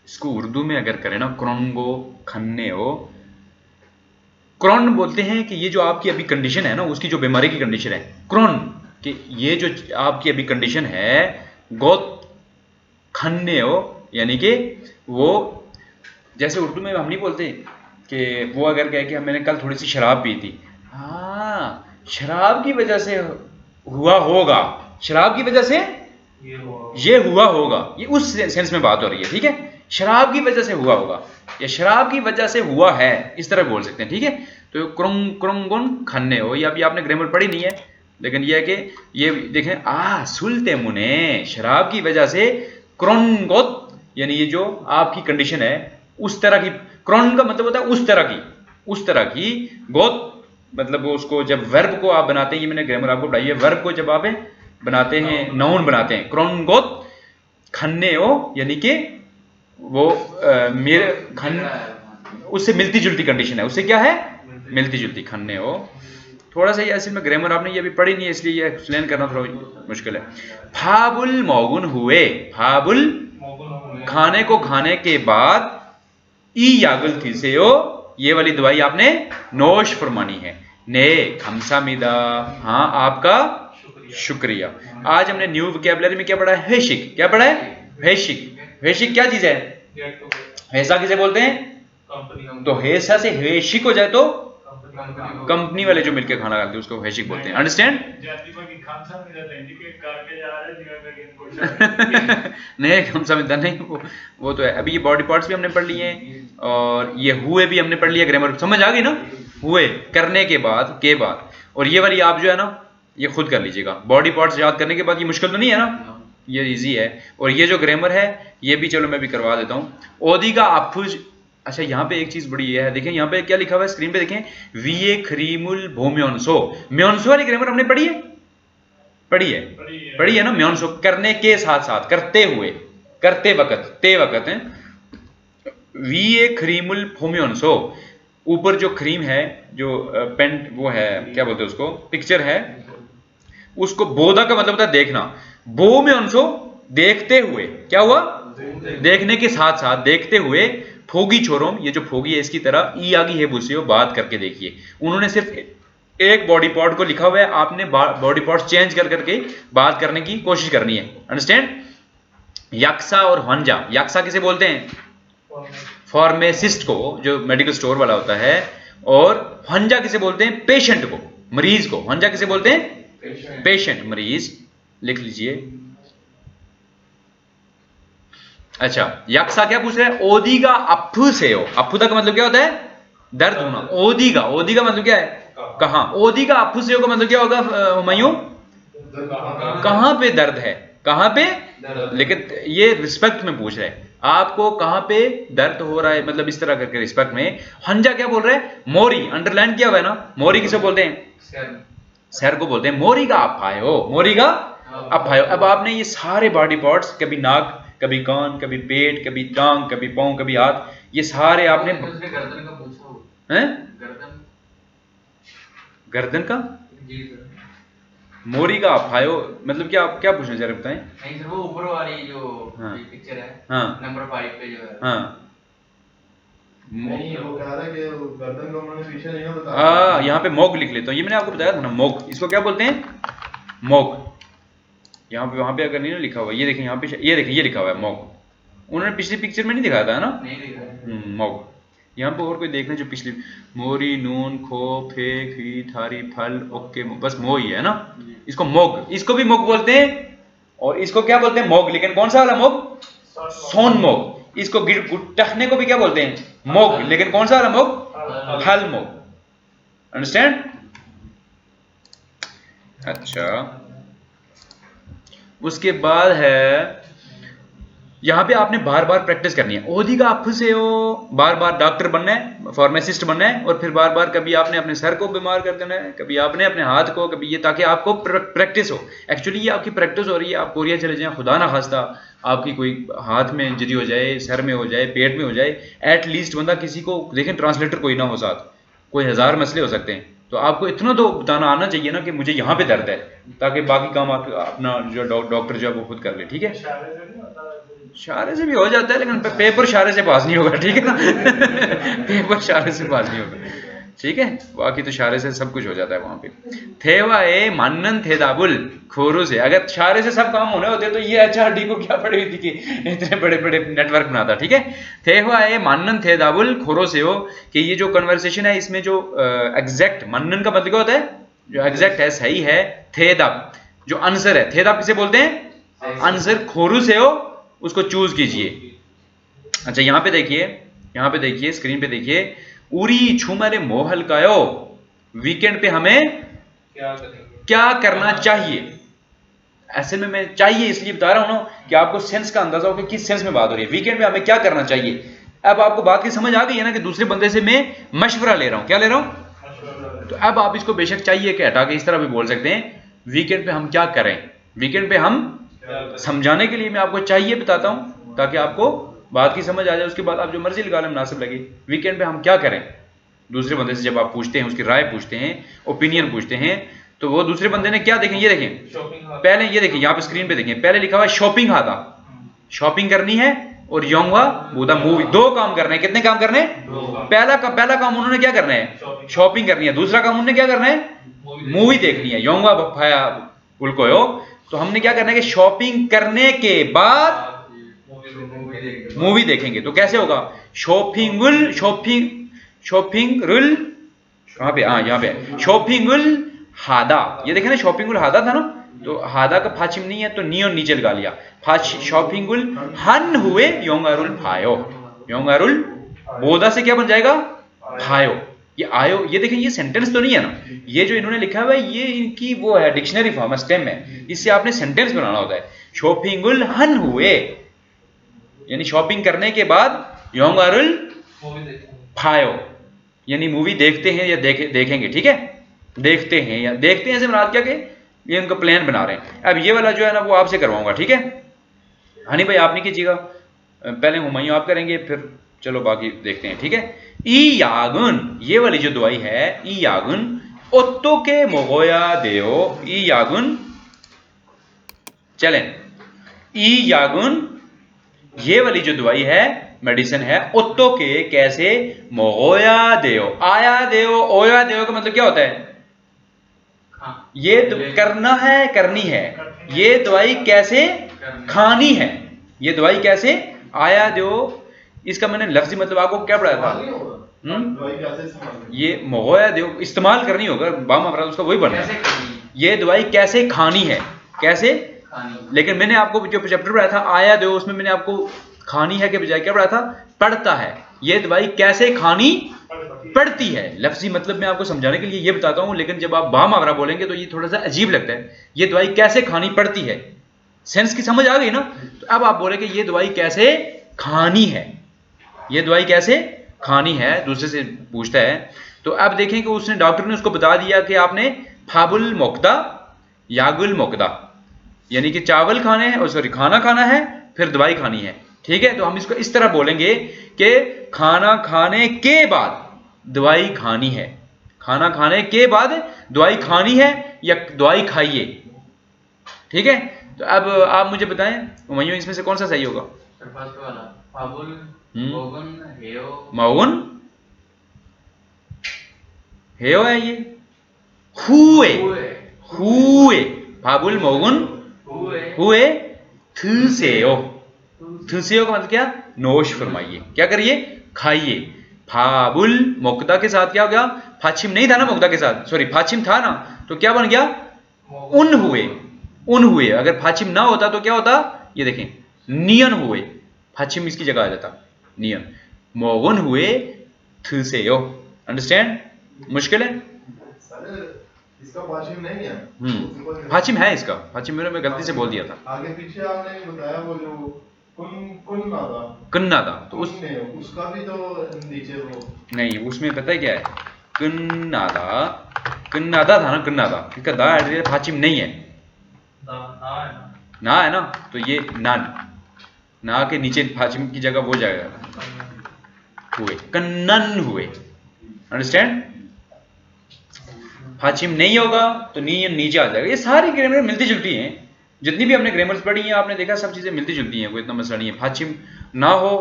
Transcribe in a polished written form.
इसको उर्दू में अगर करें ना, क्रोंगो खन्ने हो, क्रॉन बोलते हैं कि ये जो आपकी अभी कंडीशन है ना, उसकी जो बीमारी की कंडीशन है क्रॉन, कि ये जो आपकी अभी कंडीशन है गोत खन्ने हो, यानी कि वो, जैसे उर्दू में हम नहीं बोलते कि वो अगर कहे कि मैंने कल थोड़ी सी शराब पी थी, हाँ शराब की वजह से हुआ होगा, शराब की वजह से ये हुआ होगा, ये उस सेंस में बात हो रही है, ठीक है, शराब की वजह से हुआ होगा या शराब की वजह से हुआ है, इस तरह बोल सकते हैं, ठीक है। तो क्रोंगोन खन्ने हो, या अभी आपने ग्रामर पढ़ी नहीं है, लेकिन यह है कि ये देखें, सुलते मुने, शराब की वजह से क्रोंगोत, यानी ये जो आपकी कंडीशन है उस तरह की, क्रोन का मतलब होता है उस तरह की, उस तरह की, गोत मतलब उसको जब वर्ब को आप बनाते हैं, ये मैंने ग्रामर आपको पढ़ाई है, वर्ब को जब आप बनाते हैं, नाउन बनाते हैं, क्रोनगोत खन्ने हो, यानी कि वो मेरे खन, उससे मिलती जुलती कंडीशन है, उससे क्या है, मिलती जुलती, खन्ने हो। थोड़ा सा ये असल में ग्रामर आपने ये अभी पढ़ी नहीं है, इसलिए ये एक्सप्लेन करना थोड़ा मुश्किल है। फाबुल मौगुन हुए, फाबुल खाने को खाने के बाद, ई यागुल थी से हो, ये वाली दवाई आपने नोश फरमानी है, ने खमसामिदा, हाँ आपका शुक्रिया। आज हमने न्यू वोकैबुलरी में क्या पढ़ा है, हेशिक, क्या पढ़ा है, हेशिक, हेशिक क्या चीज है, हेसा किसे बोलते हैं, तो हेसा से हेशिक हो जाए तो कंपनी वाले जो मिलकर खाना खाते हैं उसको हेशिक बोलते हैं, अंडरस्टैंड। नहीं खमसामिदा नहीं, वो तो है। अभी ये बॉडी पार्ट्स भी हमने पढ़ लिए हैं, और ये हुए भी हमने पढ़ लिया, ग्रामर समझ आ गई ना, हुए करने के बाद, के बाद, और ये वाली आप जो है ना ये खुद कर लीजिएगा, बॉडी पार्ट्स याद करने के बाद, ये मुश्किल तो नहीं है ना, ये इजी है। और ये जो ग्रामर है ये भी चलो मैं भी करवा देता हूँ, ओदी का अफुज। अच्छा यहाँ पे एक चीज बड़ी ये है, देखें यहाँ पे क्या लिखा हुआ है स्क्रीन पे, देखें, वीए खरीमुल भोम्योनसो, म्योनसो वाली ग्रामर हमने पढ़ी है, पढ़ी है ना, म्योनसो करने के साथ साथ, करते हुए, करते वक्त, ते वक्त है, वीए खरीमुल भोम्योनसो, ऊपर जो क्रीम है, जो पेंट वो है, क्या बोलते हैं उसको, पिक्चर है, उसको बोधा का मतलब होता है देखना, बो में उनसो देखते हुए, क्या हुआ, देखने के साथ साथ, देखते हुए, फोगी छोरोम, ये जो फोगी है इसकी तरह ई आगी है बुसियो, बात करके देखिए, उन्होंने सिर्फ एक बॉडी पार्ट को लिखा हुआ है, आपने बॉडी पार्ट चेंज कर करके बात करने की कोशिश करनी है, अंडरस्टैंड। यक्सा और हंजा, यक्सा किसे बोलते हैं, फार्मासिस्ट को, जो मेडिकल स्टोर वाला होता है, और हंजा किसे बोलते हैं, पेशेंट को, मरीज को, हंजा किसे बोलते हैं, पेशेंट, मरीज, लिख लीजिए। अच्छा यक्सा क्या पूछ रहा है, ओदी का अफू से हो, अफू का मतलब क्या होता है, दर्द होना, ओदी का मतलब क्या है, कहां, ओदी का अफू से हो का मतलब क्या होगा हुमायूं, कहां पे दर्द है, कहां पे, लेकिन ये रिस्पेक्ट में पूछ रहे हैं आपको, कहां पे दर्द हो रहा है, मतलब इस तरह करके रिस्पेक्ट में। हंजा क्या बोल रहे हैं, मोरी, अंडरलाइन किया हुआ है ना, मोरी किसे बोलते हैं, सर को बोलते हैं, मोरी का अफायो, मोरी का अफायो। अब आपने ये सारे बॉडी पार्ट्स, कभी नाक, कभी कान, कभी पेट, कभी टांग, कभी पांव, कभी हाथ, ये सारे आपने, गर्दन का पूछा है, गर्दन का, मोरी का अफायो मतलब क्या, आप क्या पूछना चाह रहे बताएं। नहीं सर, वो ऊपर वाली जो पिक्चर है, हाँ नंबर 5 पे जो है, हाँ नहीं वो कह रहा है कि गर्दन का उन्होंने पीछे नहीं बताया, यहाँ पे मोग लिख लेता हूँ, ये मैंने आपको बताया था ना, मोग, इसको क्या बोलते हैं, मोग, यहाँ पे, वहां पे अगर नहीं ना लिखा हुआ, ये देखें यहाँ पे, ये देखें ये लिखा हुआ है मोग, उन्होंने पिछली पिक्चर में नहीं दिखाया था ना, नहीं दिखाया, मोग। यहाँ पे और कोई देखना जो पिछली, मोरी नून खो फे खी थारी फल ओके, बस मो ही है ना, इसको मोग, इसको भी मोग बोलते हैं, और इसको क्या बोलते हैं, मोग, लेकिन कौन सा वाला मोग, सोन मोग। इसको गुट्टखने को भी क्या बोलते हैं, मोग, लेकिन कौन सा वाला मोग, फल मोग, अंडरस्टैंड। अच्छा उसके बाद है, यहां पे आपने बार बार प्रैक्टिस करनी है, ओदी का आप से हो, बार बार डॉक्टर बनना है, फार्मासिस्ट बनना है, और फिर बार बार कभी आपने अपने सर को बीमार कर देना है, कभी आपने अपने हाथ को, कभी ये, ताकि आपको प्रैक्टिस हो। एक्चुअली ये आपकी प्रैक्टिस हो रही है, आप कोरिया चले जाएं, खुदा ना खास्ता आपकी कोई हाथ में इंजरी हो जाए, सर में हो जाए, पेट में हो जाए, एटलीस्ट बंदा किसी को देखें, ट्रांसलेटर कोई ना हो साथ, कोई हजार मसले हो सकते हैं, तो आपको इतना तो बताना आना चाहिए ना कि मुझे यहाँ पे दर्द है, ताकि बाकी काम आप अपना जो डॉक्टर जो है वो खुद कर ले, ठीक है। इशारे से भी हो जाता है, लेकिन पेपर इशारे से पास नहीं होगा, ठीक है ना। पेपर इशारे से पास नहीं होगा, ठीक है। बाकी तो इशारे से सब कुछ हो जाता है वहां पे। थेवा ए मानन थे दाबुल खोरू से, अगर इशारे से सब काम होने होते तो ये HRD को क्या पड़ी हुई थी कि इतने बड़े बड़े नेटवर्क बनाता, ठीक है। थेवा ए मानन थे दाबुल खोरो से हो, कि ये जो कन्वर्सेशन है इसमें जो एग्जैक्ट मानन का मतलब क्या होता है, जो एग्जैक्ट है, सही है। थे दाब जो आंसर है, थे दाब किसे बोलते हैं, आंसर। खोरू से हो उसको चूज कीजिए। अच्छा यहाँ पे देखिए, यहाँ पे देखिए, स्क्रीन पे देखिए, उरी छुमरे मोहल कायो, वीकेंड पे हमें क्या करना चाहिए। ऐसे में मैं चाहिए इसलिए बता रहा हूं ना कि आपको सेंस का अंदाजा हो कि किस सेंस में बात हो रही है। वीकेंड में हमें क्या करना चाहिए। अब आपको बात की समझ आ गई है ना कि दूसरे बंदे से मैं मशवरा ले रहा हूं, क्या ले रहा हूं। तो अब आप इसको बेशक चाहिए के हटा के इस तरह भी बोल सकते हैं, वीकेंड पे हम क्या करें। वीकेंड पे हम, समझाने के लिए मैं आपको चाहिए बताता हूं ताकि आपको बात की समझ आ जाए, उसके बाद आप जो मर्जी लगा लें, मुनासिब लगे। वीकेंड पे हम क्या करें, दूसरे बंदे से जब आप पूछते हैं, उसकी राय पूछते हैं, ओपिनियन पूछते हैं, तो वो दूसरे बंदे ने क्या देखें, ये देखें पहले, ये देखें यहाँ पे स्क्रीन पे देखें, पहले लिखा हुआ है शॉपिंग हाथा, शॉपिंग करनी है, और योंगवा बोधा मूवी, दो काम करने हैं। कितने काम करने हैं, पहला काम उन्होंने क्या करना है, शॉपिंग करनी है। दूसरा काम उन्होंने क्या करना है, मूवी देखनी है। योंगवा बफाया उल्कोयो, तो हमने क्या करना है कि शॉपिंग करने के बाद मूवी देखेंगे। तो कैसे होगा, शॉपिंगुल कहां पे, हाँ यहाँ पे शॉपिंगुल हादा, ये देखे ना शॉपिंगुल हादा था ना, तो हादा का फाचिम नहीं है तो नियोन नीचे लगा लिया। शॉपिंगुल हन हुए योंगारुल फायो, योंगारुल बोधा से क्या बन जाएगा, फायो। ये आयो, ये देखें ये सेंटेंस तो नहीं है ना, ये जो इन्होंने लिखा हुआ है ये इनकी वो है डिक्शनरी फॉर्म है, स्टेम है, इससे आपने सेंटेंस बनाना होता है। शॉपिंगुल हन हुए यानी शॉपिंग करने के बाद योंगारुल फायो यानी मूवी देखते हैं या देखेंगे, ठीक है। देखते हैं या देखते हैं से मुराद क्या, के ये उनका प्लान बना रहे हैं। अब ये वाला जो है ना वो आपसे करवाऊंगा, ठीक है। हनी भाई आप नहीं कीजिएगा, पहले हुमायूं आप करेंगे, फिर चलो बाकी देखते हैं, ठीक है। ई यागुन, ये वाली जो दवाई है, ई यागुन ओत्तो के मोगोया देओ, ई यागुन, चलें, ई यागुन ये वाली जो दवाई है, मेडिसिन है, ओत्तो के कैसे मोगोया देओ, आया देओ, ओया देओ का मतलब क्या होता है, ये करना है, करनी है। ये दवाई कैसे खानी है, ये दवाई कैसे, आया दो, इसका मैंने लफ्जी मतलब आपको क्या पढ़ाया था, ये मोगोया दो इस्तेमाल करनी होगा, बाम अमराज उसका वही बनना है। ये दवाई कैसे खानी है, कैसे, लेकिन मैंने आपको जो चैप्टर पढ़ाया था आया दो, उसमें मैंने आपको खानी है के बजाय क्या पढ़ाया था, पड़ता है। ये दवाई कैसे खानी पड़ती है, लफ्जी मतलब मैं आपको समझाने के लिए ये बताता हूं, लेकिन जब आप बामावरा बोलेंगे तो ये थोड़ा सा अजीब लगता है। ये दवाई कैसे खानी पड़ती है, सेंस की समझ आ गई ना। तो अब आप बोले कि ये दवाई कैसे खानी है, ये दवाई कैसे खानी है, दूसरे से पूछता है। तो अब देखें कि उसने, डॉक्टर ने उसको बता दिया कि आपने फाबुल मोकदा यागुल मोकदा यानी कि चावल खाने हैं, और सॉरी खाना खाना है, फिर दवाई खानी है, ठीक है। तो हम इसको इस तरह बोलेंगे कि खाना खाने के बाद दवाई खानी है, खाना खाने के बाद दवाई खानी है या दवाई खाइए, ठीक है। तो अब आप मुझे बताएं हुमायूं, इसमें से कौन सा सही होगा, मौन हेयो है, ये हुए, हुए फाबुल मौन हुए थुसेओ, थुसेओ का मतलब क्या, नोश फरमाइए, क्या करिए, खाइए। फाबुल मोकदा के साथ क्या हो गया, फाचिम नहीं था ना मोकदा के साथ, सॉरी फाचिम था ना, तो क्या बन गया, उन हुए, उन हुए। अगर फाचिम ना होता तो क्या होता, ये देखें नियन हुए, फाचिम इसकी जगह आ जाता, नियन। मोगन हुए थुसेओ, अंडरस्टैंड, मुश्किल है, इसका फाचिम नहीं है, फाचिम है इसका, फाचिम मैं गलती से बोल दिया था, आगे पीछे आपने बताया वो जो कुन्नादा, कुन्नादा, तो उसका भी तो नीचे वो नहीं, उसमें पता है क्या है, कुन्नादा, कुन्नादा था ना, कुन्नादा, इसका दा फाचिम नहीं है, ना है ना, तो ये नान, ना के नीचे फाचिम की जगह वो जाएगा, हुए, कन्नन हुए, अंडरस्टैंड। फाचिम नहीं होगा तो नीयन नीचे आ जाएगा। ये सारी ग्रामर मिलती जुलती हैं, जितनी भी हमने ग्रामर्स पढ़ी हैं आपने देखा सब चीज़ें मिलती जुलती हैं, कोई इतना मसला नहीं है। फाचिम ना हो